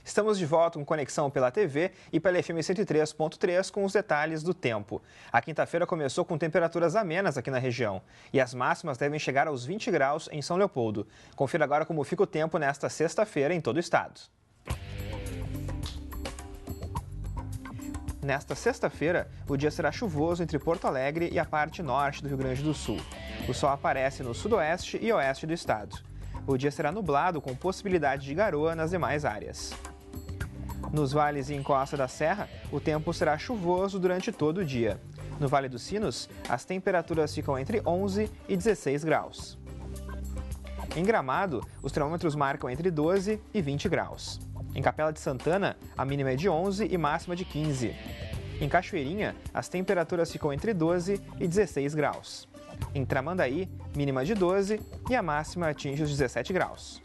Estamos de volta com conexão pela TV e pela FM 103.3 com os detalhes do tempo. A quinta-feira começou com temperaturas amenas aqui na região e as máximas devem chegar aos 20 graus em São Leopoldo. Confira agora como fica o tempo nesta sexta-feira em todo o estado. Nesta sexta-feira, o dia será chuvoso entre Porto Alegre e a parte norte do Rio Grande do Sul. O sol aparece no sudoeste e oeste do estado. O dia será nublado com possibilidade de garoa nas demais áreas. Nos vales e encosta da serra, o tempo será chuvoso durante todo o dia. No Vale dos Sinos, as temperaturas ficam entre 11 e 16 graus. Em Gramado, os termômetros marcam entre 12 e 20 graus. Em Capela de Santana, a mínima é de 11 e máxima de 15. Em Cachoeirinha, as temperaturas ficam entre 12 e 16 graus. Em Tramandaí, mínima de 12 e a máxima atinge os 17 graus.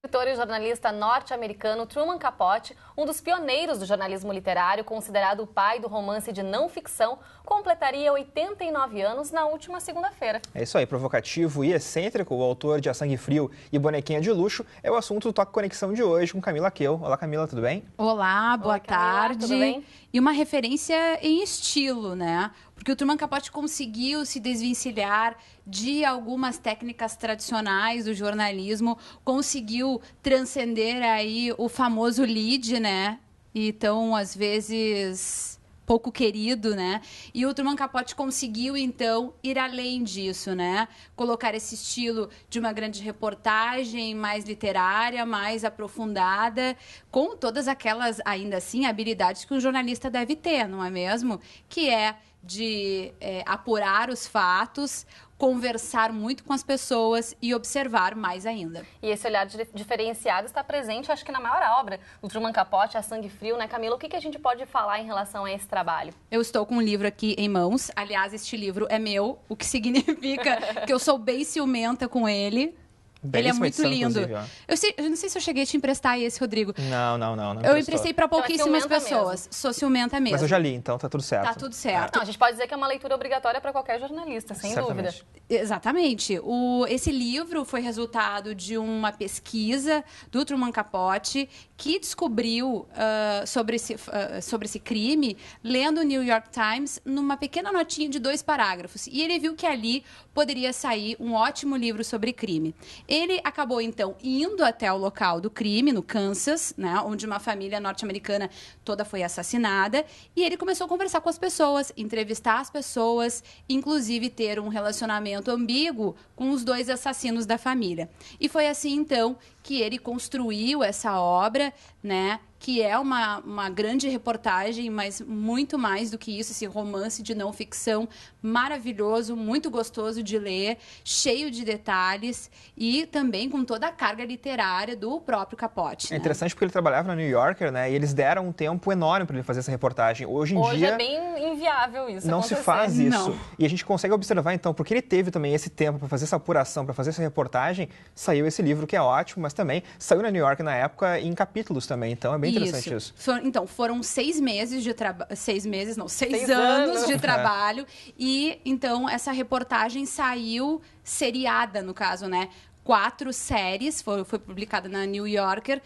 O escritor e jornalista norte-americano Truman Capote, um dos pioneiros do jornalismo literário, considerado o pai do romance de não-ficção, completaria 89 anos na última segunda-feira. É isso aí, provocativo e excêntrico, o autor de A Sangue Frio e Bonequinha de Luxo é o assunto do Toque Conexão de hoje com Camila Keu. Olá, Camila, tudo bem? Olá, boa tarde. Tudo bem? E uma referência em estilo, né? Porque o Truman Capote conseguiu se desvencilhar de algumas técnicas tradicionais do jornalismo, conseguiu transcender aí o famoso lead, né? E tão, às vezes, pouco querido, né? E o Truman Capote conseguiu, então, ir além disso, né? Colocar esse estilo de uma grande reportagem mais literária, mais aprofundada, com todas aquelas, ainda assim, habilidades que um jornalista deve ter, não é mesmo? Que é de apurar os fatos, conversar muito com as pessoas e observar mais ainda. E esse olhar diferenciado está presente, acho que na maior obra do Truman Capote, A Sangue Frio, né, Camila? O que a gente pode falar em relação a esse trabalho? Eu estou com um livro aqui em mãos. Aliás, este livro é meu, o que significa que eu sou bem ciumenta com ele. Ele é muito lindo. Eu não sei se eu cheguei a te emprestar esse, Rodrigo. Não. Eu emprestei para pouquíssimas pessoas. Mesmo. Sou ciumenta mesmo. Mas eu já li, então tá tudo certo. Tá tudo certo. Não, a gente pode dizer que é uma leitura obrigatória para qualquer jornalista, sem dúvida. Exatamente. Esse livro foi resultado de uma pesquisa do Truman Capote, que descobriu sobre esse crime, lendo o New York Times, numa pequena notinha de 2 parágrafos. E ele viu que ali poderia sair um ótimo livro sobre crime. Ele acabou, então, indo até o local do crime, no Kansas, né, onde uma família norte-americana toda foi assassinada, e ele começou a conversar com as pessoas, entrevistar as pessoas, inclusive ter um relacionamento ambíguo com os 2 assassinos da família. E foi assim, então, que ele construiu essa obra, né, que é uma grande reportagem, mas muito mais do que isso, esse romance de não ficção maravilhoso, muito gostoso de ler, cheio de detalhes e também com toda a carga literária do próprio Capote. É interessante porque ele trabalhava no New Yorker, né, e eles deram um tempo enorme para ele fazer essa reportagem. Hoje dia é bem inviável isso não acontecer. se faz isso. Não. E a gente consegue observar, então, porque ele teve também esse tempo para fazer essa apuração, para fazer essa reportagem, saiu esse livro que é ótimo, mas também saiu na New York na época em capítulos também, então é bem interessante isso. Então, foram 6 meses de trabalho, 6 anos de trabalho, e então essa reportagem saiu seriada, no caso, né? 4 séries, foi publicada na New Yorker,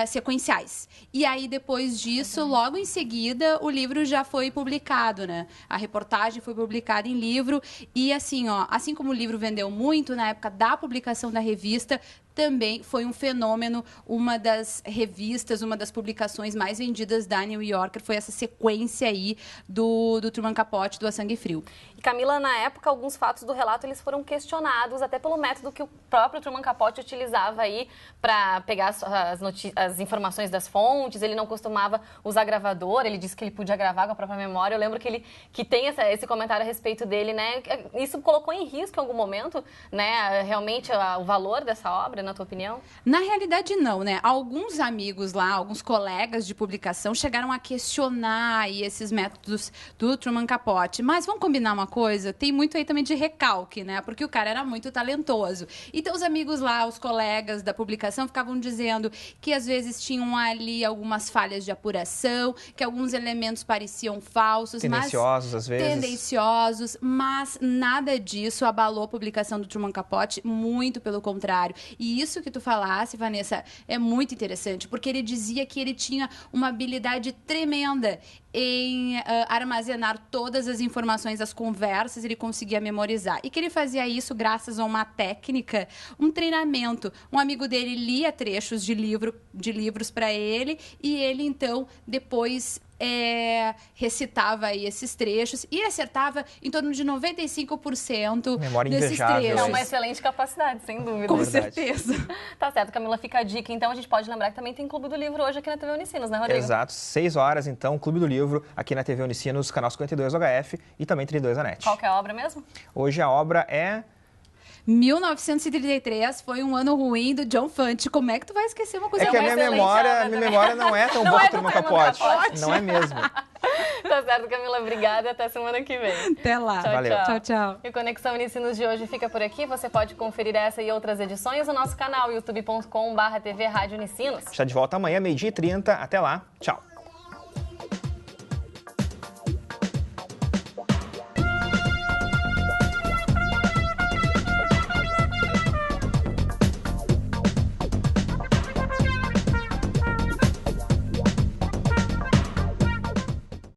sequenciais. E aí, depois disso, logo em seguida, o livro já foi publicado, né? A reportagem foi publicada em livro. E assim, assim como o livro vendeu muito na época da publicação da revista, também foi um fenômeno. Uma das revistas, uma das publicações mais vendidas da New Yorker foi essa sequência aí do Truman Capote, do A Sangue Frio. E Camila, na época, alguns fatos do relato eles foram questionados, até pelo método que o próprio Truman Capote utilizava aí para pegar as informações das fontes. Ele não costumava usar gravador, ele disse que ele podia gravar com a própria memória. Eu lembro que tem esse comentário a respeito dele, né? Isso colocou em risco em algum momento, né? Realmente o valor dessa obra, na tua opinião? Na realidade, não, né? Alguns amigos lá, alguns colegas de publicação chegaram a questionar aí esses métodos do Truman Capote. Mas vamos combinar uma coisa? Tem muito aí também de recalque, né? Porque o cara era muito talentoso. Então, os amigos lá, os colegas da publicação, ficavam dizendo que às vezes tinham ali algumas falhas de apuração, que alguns elementos pareciam falsos. Tendenciosos, às vezes. Tendenciosos, mas nada disso abalou a publicação do Truman Capote, muito pelo contrário. E isso que tu falasse, Vanessa, é muito interessante, porque ele dizia que ele tinha uma habilidade tremenda em armazenar todas as informações das conversas, ele conseguia memorizar. E que ele fazia isso graças a uma técnica, um treinamento. Um amigo dele lia trechos de livros para ele e ele, então, depois recitava aí esses trechos e acertava em torno de 95% Memória desses invejável. trechos. É uma excelente capacidade, sem dúvida. Com Verdade. certeza. Tá certo, Camila, fica a dica. Então, a gente pode lembrar que também tem Clube do Livro hoje aqui na TV Unicinos, né, Rodrigo? Exato, 6 horas, então, Clube do Livro, aqui na TV Unicinos, canal 52 HF e também 32 da NET. Qual que é a obra mesmo? Hoje a obra é... 1933 foi um ano ruim do John Fante. Como é que tu vai esquecer uma coisa É que a uma minha excelente obra memória não é tão Não boa é quanto do Truman Truman Capote. Capote. Não é mesmo. Tá certo, Camila, obrigada. Até semana que vem. Até lá. Tchau, Valeu. Tchau, tchau. E o Conexão Unicinos de hoje fica por aqui. Você pode conferir essa e outras edições no nosso canal youtube.com/TV Rádio Unicinos. Está de volta amanhã, 12h30. Até lá. Tchau.